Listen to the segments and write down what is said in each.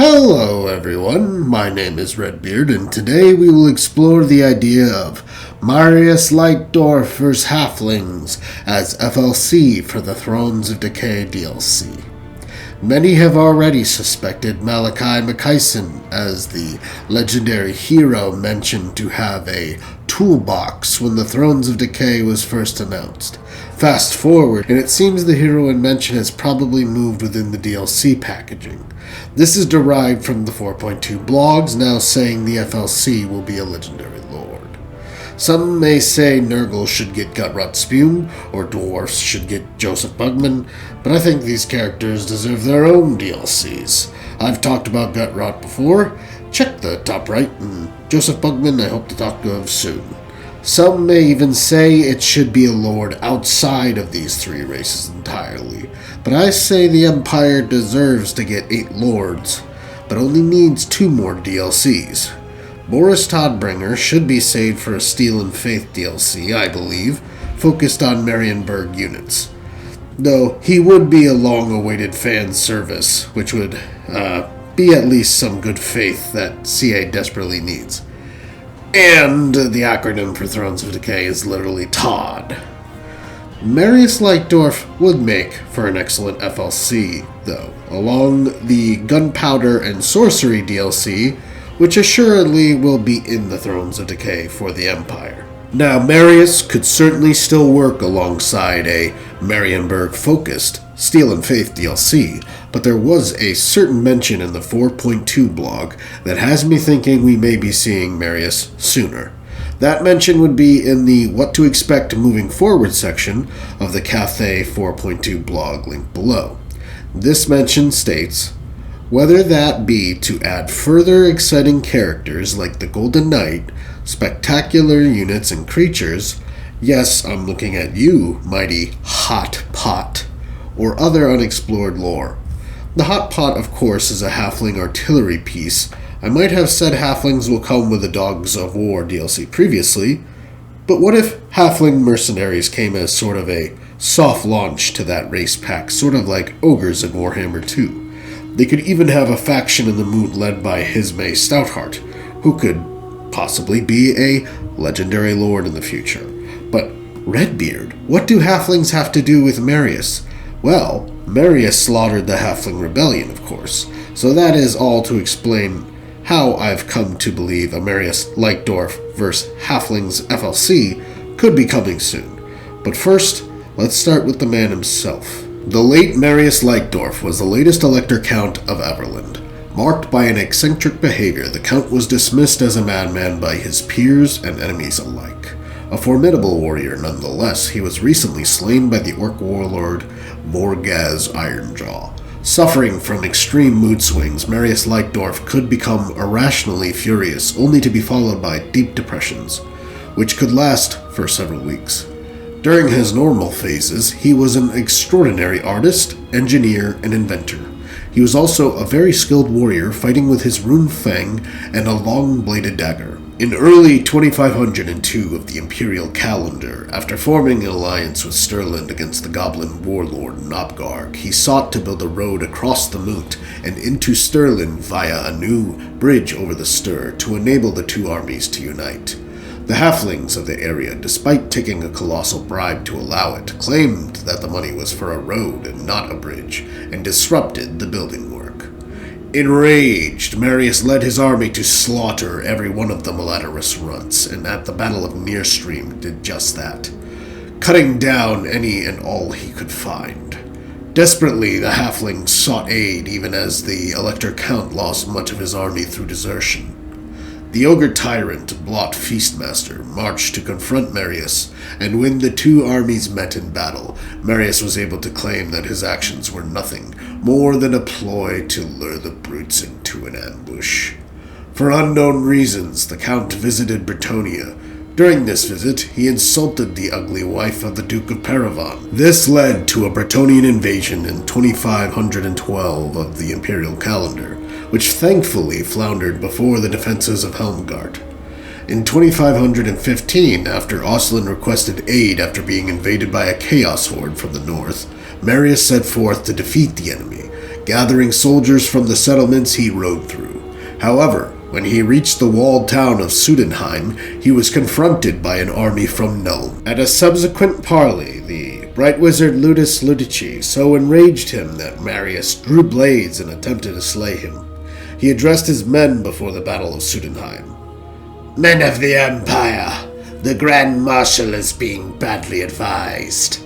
Hello everyone, my name is Redbeard, and today we will explore the idea of Marius LEITDORF vs. Halflings as FLC for the Thrones of Decay DLC. Many have already suspected Malachi Mikaisen as the legendary hero mentioned to have a toolbox when the Thrones of Decay was first announced. Fast forward, and it seems the hero in mention has probably moved within the DLC packaging. This is derived from the 4.2 blogs now saying the FLC will be a legendary lord. Some may say Nurgle should get Gutrot Spume, or dwarfs should get Joseph Bugman, but I think these characters deserve their own DLCs. I've talked about Gutrot before. Check the top right, and Joseph Bugman I hope to talk of soon. Some may even say it should be a lord outside of these three races entirely, but I say the Empire deserves to get 8 lords, but only needs 2 more DLCs. Boris Todbringer should be saved for a Steel and Faith DLC, I believe, focused on Marienburg units. Though he would be a long-awaited fan service, which would be at least some good faith that CA desperately needs. And the acronym for Thrones of Decay is literally TOD. Marius LEITDORF would make for an excellent FLC, though, along the Gunpowder and Sorcery DLC, which assuredly will be in the Thrones of Decay for the Empire. Now, Marius could certainly still work alongside a Marienburg-focused Steel and Faith DLC, but there was a certain mention in the 4.2 blog that has me thinking we may be seeing Marius sooner. That mention would be in the What to Expect Moving Forward section of the Cathay 4.2 blog linked below. This mention states, whether that be to add further exciting characters like the Golden Knight, spectacular units and creatures, yes, I'm looking at you, mighty Hot Pot, or other unexplored lore. The Hot Pot, of course, is a halfling artillery piece. I might have said halflings will come with the Dogs of War DLC previously, but what if halfling mercenaries came as sort of a soft launch to that race pack, sort of like ogres in Warhammer 2? They could even have a faction in the Moot led by Hisme Stoutheart, who could possibly be a legendary lord in the future. But Redbeard, what do halflings have to do with Marius? Well, Marius slaughtered the Halfling Rebellion, of course, so that is all to explain how I've come to believe a Marius LEITDORF vs. Halflings FLC could be coming soon. But first, let's start with the man himself. The late Marius LEITDORF was the latest Elector Count of Everland. Marked by an eccentric behavior, the Count was dismissed as a madman by his peers and enemies alike. A formidable warrior nonetheless, he was recently slain by the orc warlord Morgaz Ironjaw. Suffering from extreme mood swings, Marius LEITDORF could become irrationally furious, only to be followed by deep depressions, which could last for several weeks. During his normal phases, he was an extraordinary artist, engineer, and inventor. He was also a very skilled warrior, fighting with his rune fang and a long-bladed dagger. In early 2502 of the Imperial Calendar, after forming an alliance with Stirland against the goblin warlord Nobgarg, he sought to build a road across the Moot and into Stirland via a new bridge over the Ster to enable the two armies to unite. The halflings of the area, despite taking a colossal bribe to allow it, claimed that the money was for a road and not a bridge, and disrupted the building work. Enraged, Marius led his army to slaughter every one of the malodorous runts, and at the Battle of Nearstream did just that, cutting down any and all he could find. Desperately, the halflings sought aid, even as the Elector Count lost much of his army through desertion. The Ogre Tyrant, Blot Feastmaster, marched to confront Marius, and when the two armies met in battle, Marius was able to claim that his actions were nothing more than a ploy to lure the brutes into an ambush. For unknown reasons, the Count visited Bretonnia. During this visit, he insulted the ugly wife of the Duke of Paravan. This led to a Bretonian invasion in 2512 of the Imperial Calendar, which thankfully floundered before the defenses of Helmgart. In 2515, after Oslin requested aid after being invaded by a chaos horde from the north, Marius set forth to defeat the enemy, Gathering soldiers from the settlements, he rode through. However, when he reached the walled town of Sudenheim, he was confronted by an army from Nuln. At a subsequent parley, the bright wizard Ludus Ludici so enraged him that Marius drew blades and attempted to slay him. He addressed his men before the Battle of Sudenheim. "Men of the Empire, the Grand Marshal is being badly advised.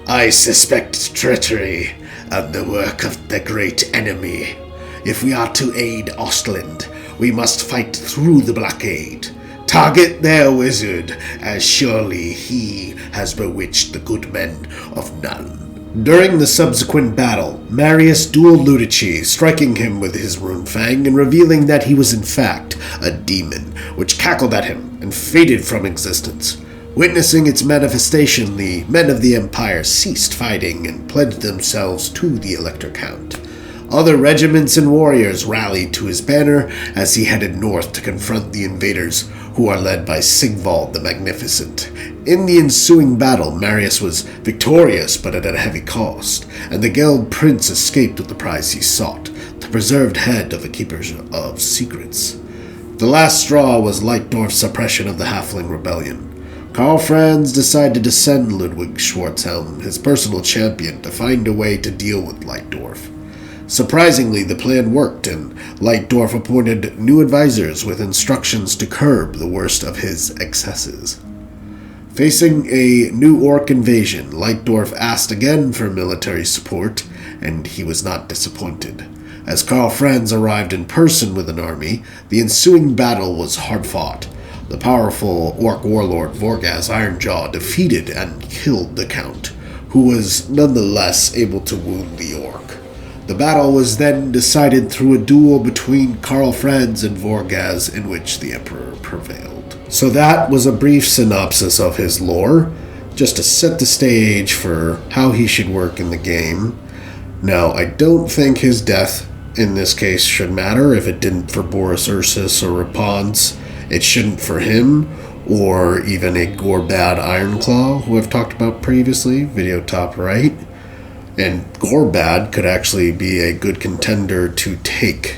I suspect treachery and the work of the great enemy. If we are to aid Ostland, we must fight through the blockade. Target their wizard, as surely he has bewitched the good men of Nuln." During the subsequent battle, Marius dueled Ludici, striking him with his rune fang and revealing that he was in fact a demon, which cackled at him and faded from existence. Witnessing its manifestation, the men of the Empire ceased fighting and pledged themselves to the Elector Count. Other regiments and warriors rallied to his banner as he headed north to confront the invaders, who are led by Sigvald the Magnificent. In the ensuing battle, Marius was victorious but at a heavy cost, and the Geld prince escaped with the prize he sought, the preserved head of the Keepers of Secrets. The last straw was LEITDORF's suppression of the Halfling Rebellion. Karl Franz decided to send Ludwig Schwarzhelm, his personal champion, to find a way to deal with LEITDORF. Surprisingly, the plan worked, and LEITDORF appointed new advisors with instructions to curb the worst of his excesses. Facing a new orc invasion, LEITDORF asked again for military support, and he was not disappointed. As Karl Franz arrived in person with an army, the ensuing battle was hard-fought. The powerful orc warlord Vorgaz Ironjaw defeated and killed the Count, who was nonetheless able to wound the orc. The battle was then decided through a duel between Karl Franz and Vorgaz, in which the Emperor prevailed. So that was a brief synopsis of his lore, just to set the stage for how he should work in the game. Now, I don't think his death in this case should matter. If it didn't for Boris Ursus or Rapunz, it shouldn't for him, or even a Gorbad Ironclaw, who I've talked about previously, video top right. And Gorbad could actually be a good contender to take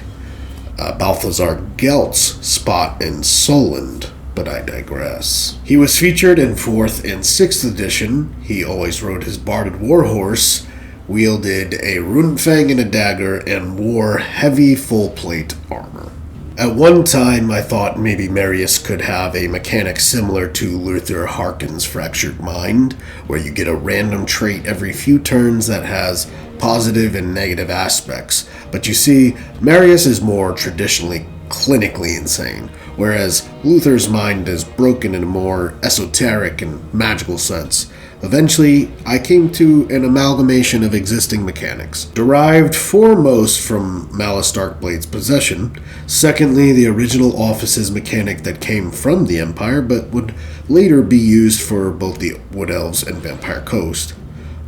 Balthazar Gelt's spot in Solent, but I digress. He was featured in 4th and 6th edition. He always rode his barded warhorse, wielded a rune fang and a dagger, and wore heavy full-plate armor. At one time, I thought maybe Marius could have a mechanic similar to Luther Harkin's Fractured Mind, where you get a random trait every few turns that has positive and negative aspects. But you see, Marius is more traditionally clinically insane, whereas Luther's mind is broken in a more esoteric and magical sense. Eventually, I came to an amalgamation of existing mechanics, derived foremost from Malus Darkblade's possession, secondly the original Office's mechanic that came from the Empire but would later be used for both the Wood Elves and Vampire Coast,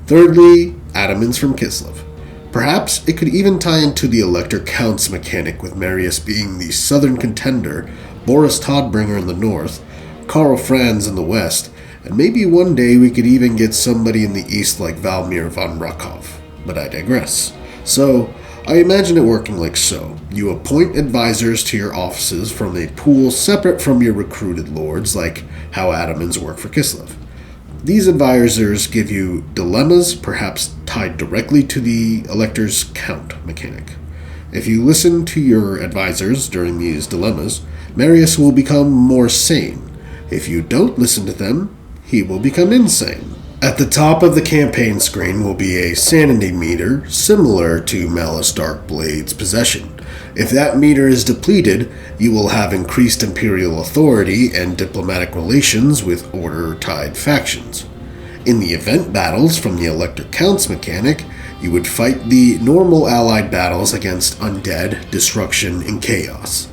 thirdly Adamants from Kislev. Perhaps it could even tie into the Elector Count's mechanic, with Marius being the southern contender, Boris Todbringer in the north, Karl Franz in the west, and maybe one day we could even get somebody in the east like Valmir von Rakov. But I digress. So, I imagine it working like so. You appoint advisors to your offices from a pool separate from your recruited lords, like how Adamans work for Kislev. These advisors give you dilemmas, perhaps tied directly to the Elector's Count mechanic. If you listen to your advisors during these dilemmas, Marius will become more sane. If you don't listen to them, he will become insane. At the top of the campaign screen will be a sanity meter, similar to Malus Darkblade's possession. If that meter is depleted, you will have increased imperial authority and diplomatic relations with order-tied factions. In the event battles from the Elector Count's mechanic, you would fight the normal allied battles against undead, destruction, and chaos.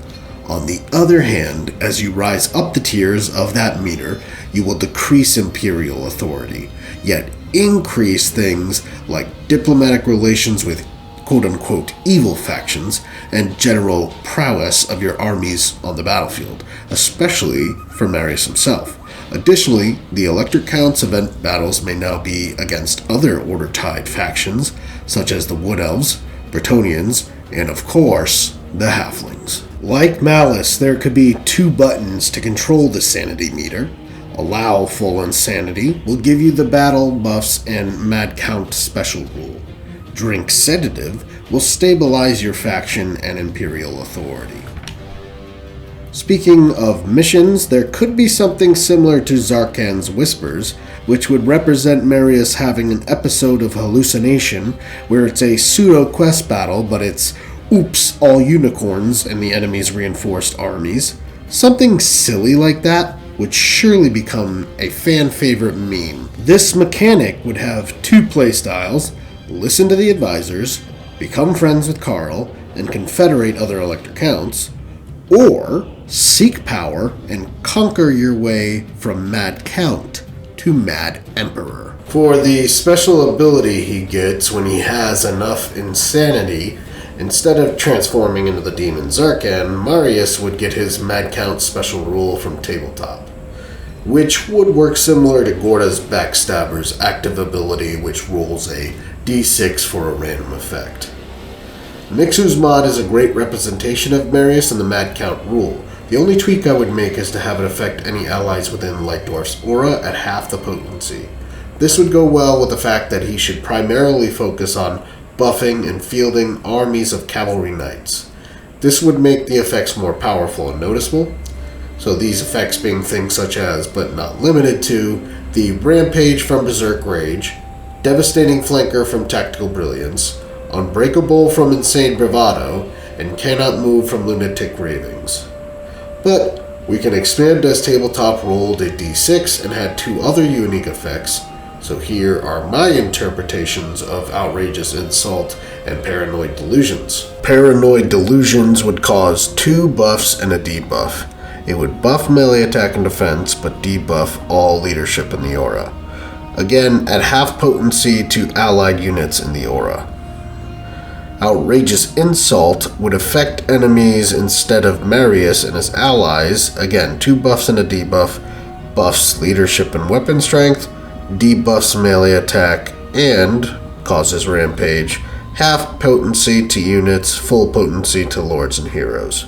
On the other hand, as you rise up the tiers of that meter, you will decrease imperial authority, yet increase things like diplomatic relations with quote-unquote evil factions and general prowess of your armies on the battlefield, especially for Marius himself. Additionally, the Elector Count's event battles may now be against other order-tied factions, such as the Wood Elves, Bretonnians, and of course, the Halflings. Like Malice, there could be 2 buttons to control the sanity meter. Allow full insanity will give you the battle buffs and Mad Count special rule. Drink Sedative will stabilize your faction and Imperial authority. Speaking of missions, there could be something similar to Zarkan's Whispers, which would represent Marius having an episode of Hallucination, where it's a pseudo-quest battle, but it's oops, all unicorns and the enemy's reinforced armies. Something silly like that would surely become a fan-favorite meme. This mechanic would have 2 playstyles: listen to the advisors, become friends with Carl, and confederate other Elector Counts, or seek power and conquer your way from Mad Count to Mad Emperor. For the special ability he gets when he has enough insanity, instead of transforming into the demon Zarkan, Marius would get his Mad Count special rule from Tabletop, which would work similar to Gorda's Backstabber's active ability, which rolls a d6 for a random effect. Mixu's mod is a great representation of Marius and the Mad Count rule. The only tweak I would make is to have it affect any allies within LEITDORF's aura at half the potency. This would go well with the fact that he should primarily focus on buffing and fielding armies of cavalry knights. This would make the effects more powerful and noticeable. So these effects being things such as, but not limited to, the Rampage from Berserk Rage, Devastating Flanker from Tactical Brilliance, Unbreakable from Insane Bravado, and Cannot Move from Lunatic Ravings. But we can expand as Tabletop rolled a d6 and had 2 other unique effects, so here are my interpretations of Outrageous Insult and Paranoid Delusions. Paranoid Delusions would cause 2 buffs and a debuff. It would buff melee attack and defense, but debuff all leadership in the aura. Again, at half potency to allied units in the aura. Outrageous Insult would affect enemies instead of Marius and his allies. Again, 2 buffs and a debuff. Buffs leadership and weapon strength, debuffs melee attack, and causes rampage. Half potency to units, full potency to lords and heroes.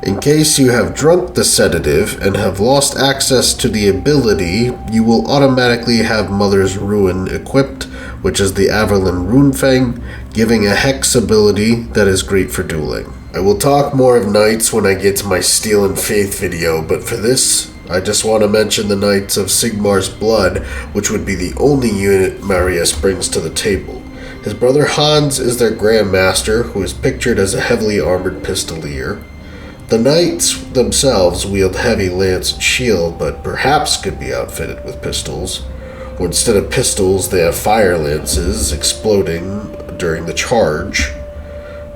In case you have drunk the sedative and have lost access to the ability, you will automatically have Mother's Ruin equipped, which is the Averlin Runefang, giving a hex ability that is great for dueling. I will talk more of knights when I get to my Steel and Faith video, but for this, I just want to mention the Knights of Sigmar's Blood, which would be the only unit Marius brings to the table. His brother Hans is their Grand Master, who is pictured as a heavily armored pistolier. The knights themselves wield heavy lance and shield, but perhaps could be outfitted with pistols. Or instead of pistols, they have fire lances exploding during the charge.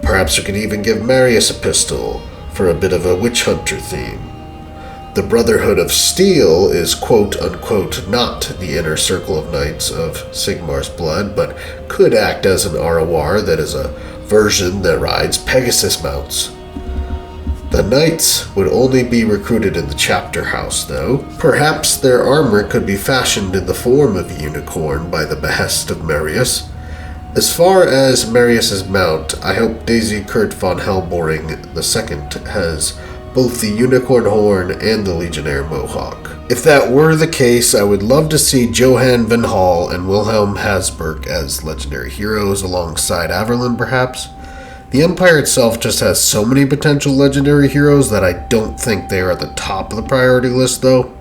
Perhaps we could even give Marius a pistol for a bit of a witch hunter theme. The Brotherhood of Steel is quote-unquote not the inner circle of knights of Sigmar's Blood, but could act as an Arawar that is a version that rides Pegasus mounts. The knights would only be recruited in the chapter house, though. Perhaps their armor could be fashioned in the form of a unicorn by the behest of Marius. As far as Marius's mount, I hope Daisy Kurt von Hellboring II has both the unicorn horn and the legionnaire mohawk. If that were the case, I would love to see Johan Wilhelm and Wilhelm Hasberg as legendary heroes alongside Averlin, perhaps. The Empire itself just has so many potential legendary heroes that I don't think they are at the top of the priority list, though.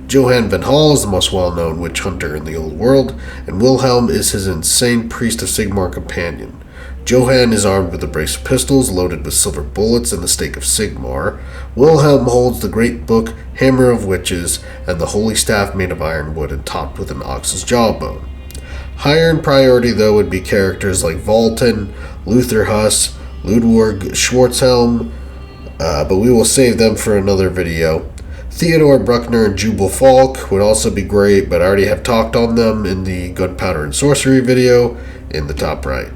Johan Wilhelm is the most well-known witch hunter in the old world, and Wilhelm is his insane Priest of Sigmar companion. Johan is armed with a brace of pistols loaded with silver bullets and the stake of Sigmar. Wilhelm holds the great book Hammer of Witches and the holy staff made of ironwood and topped with an ox's jawbone. Higher in priority, though, would be characters like Volton, Luther Huss, Ludwig Schwarzhelm, but we will save them for another video. Theodore Bruckner and Jubal Falk would also be great, but I already have talked on them in the Gunpowder and Sorcery video in the top right.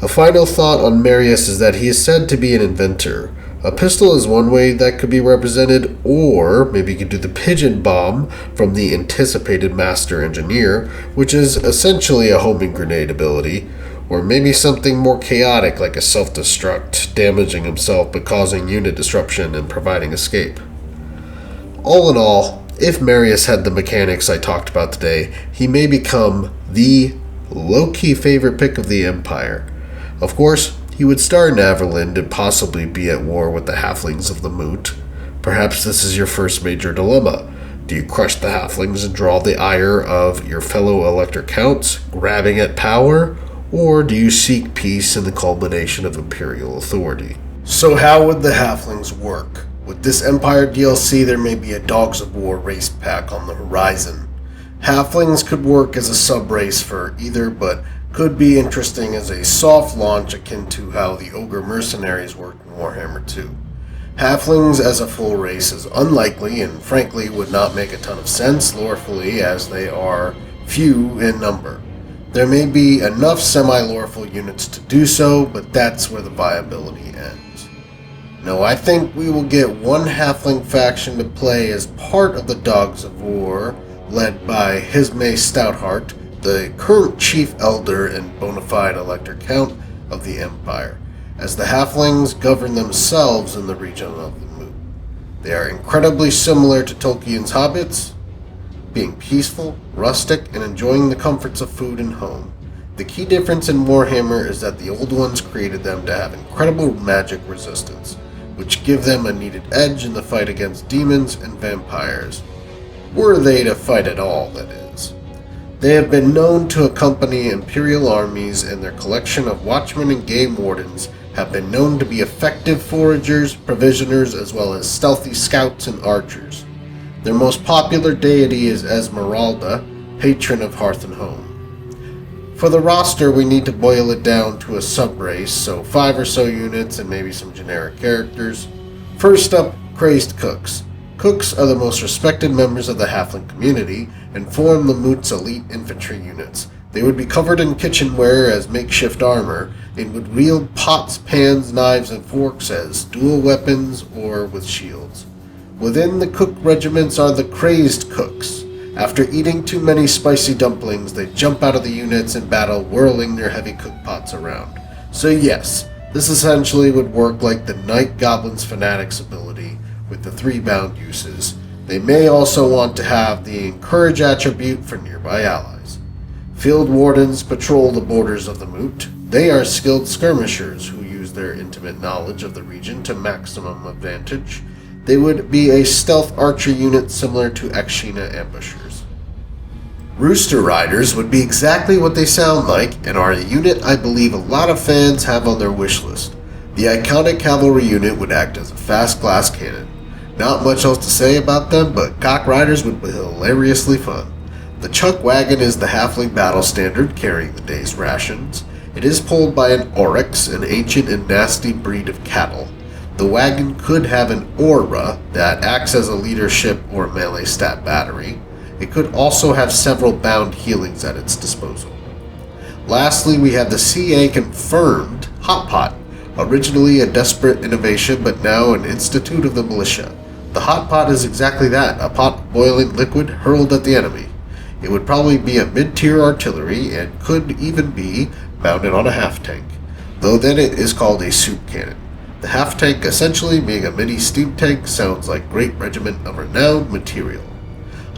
A final thought on Marius is that he is said to be an inventor. A pistol is one way that could be represented, or maybe you could do the pigeon bomb from the anticipated Master Engineer, which is essentially a homing grenade ability, Or maybe something more chaotic like a self-destruct, damaging himself but causing unit disruption and providing escape. All in all, if Marius had the mechanics I talked about today, he may become the low-key favorite pick of the Empire. Of course, he would start in Averland and possibly be at war with the Halflings of the Moot. Perhaps this is your first major dilemma. Do you crush the Halflings and draw the ire of your fellow Elector Counts, grabbing at power? Or do you seek peace in the culmination of Imperial authority? So how would the Halflings work? With this Empire DLC, there may be a Dogs of War race pack on the horizon. Halflings could work as a sub-race for either, but could be interesting as a soft launch akin to how the Ogre Mercenaries worked in Warhammer 2. Halflings as a full race is unlikely and frankly would not make a ton of sense lorefully as they are few in number. There may be enough semi-loreful units to do so, but that's where the viability ends. No, I think we will get one Halfling faction to play as part of the Dogs of War, led by Hisme Stoutheart, the current Chief Elder and bona fide Elector Count of the Empire, as the Halflings govern themselves in the region of the Moot. They are incredibly similar to Tolkien's hobbits, being peaceful, rustic, and enjoying the comforts of food and home. The key difference in Warhammer is that the old ones created them to have incredible magic resistance, which give them a needed edge in the fight against demons and vampires. Were they to fight at all, that is. They have been known to accompany Imperial armies, and their collection of watchmen and game wardens have been known to be effective foragers, provisioners, as well as stealthy scouts and archers. Their most popular deity is Esmeralda, patron of hearth and home. For the roster, we need to boil it down to a sub-race, so 5 or so units and maybe some generic characters. First up, Crazed Cooks. Cooks are the most respected members of the Halfling community and form the Moot's elite infantry units. They would be covered in kitchenware as makeshift armor and would wield pots, pans, knives, and forks as dual weapons or with shields. Within the cook regiments are the Crazed Cooks. After eating too many spicy dumplings, they jump out of the units in battle, whirling their heavy cook pots around. So yes, this essentially would work like the Night Goblin's Fanatics ability, with the 3 bound uses. They may also want to have the Encourage attribute for nearby allies. Field Wardens patrol the borders of the Moot. They are skilled skirmishers who use their intimate knowledge of the region to maximum advantage. They would be a stealth archer unit similar to Akshina ambushers. Rooster Riders would be exactly what they sound like and are a unit I believe a lot of fans have on their wish list. The iconic cavalry unit would act as a fast glass cannon. Not much else to say about them, but Cock Riders would be hilariously fun. The Chuck Wagon is the Halfling battle standard carrying the day's rations. It is pulled by an Oryx, an ancient and nasty breed of cattle. The wagon could have an Aura that acts as a leadership or melee stat battery. It could also have several bound healings at its disposal. Lastly, we have the CA confirmed Hot Pot, originally a desperate innovation but now an institute of the militia. The Hot Pot is exactly that, a pot of boiling liquid hurled at the enemy. It would probably be a mid-tier artillery and could even be mounted on a half-tank, though then it is called a soup cannon. The half-tank essentially being a mini steam tank sounds like great regiment of renowned material.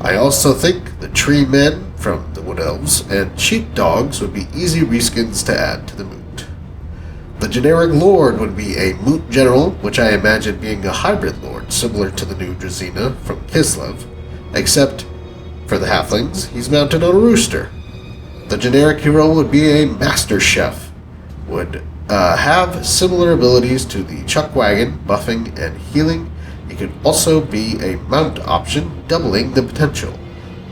I also think the Tree Men from the Wood Elves and Sheepdogs would be easy reskins to add to the Moot. The generic Lord would be a Moot General, which I imagine being a hybrid Lord, similar to the new Drazina from Kislev, except for the Halflings, he's mounted on a rooster. The generic hero would be a Master Chef, would have similar abilities to the Chuck Wagon, buffing and healing. It could also be a mount option, doubling the potential.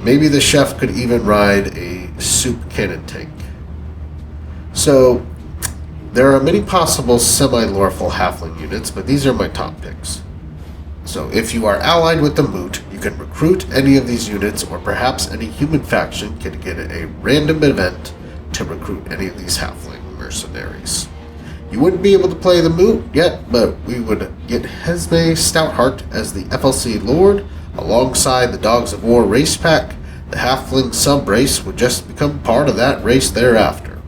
Maybe the chef could even ride a soup cannon tank. So, there are many possible semi-loreful Halfling units, but these are my top picks. So if you are allied with the Moot, you can recruit any of these units, or perhaps any human faction can get a random event to recruit any of these Halfling mercenaries. You wouldn't be able to play the Moot yet, but we would get Hisme Stoutheart as the FLC Lord, alongside the Dogs of War race pack. The Halfling sub-race would just become part of that race thereafter.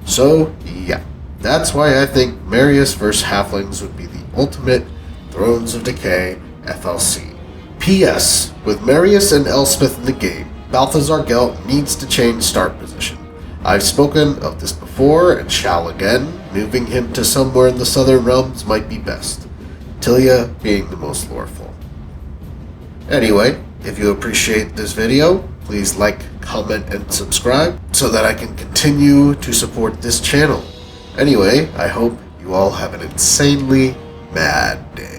So, yeah, that's why I think Marius vs. Halflings would be the ultimate Thrones of Decay FLC. P.S. With Marius and Elspeth in the game, Balthazar Gelt needs to change start position. I've spoken of this before and shall again. Moving him to somewhere in the southern realms might be best, Tilia being the most loreful. Anyway, if you appreciate this video, please like, comment, and subscribe so that I can continue to support this channel. Anyway, I hope you all have an insanely mad day.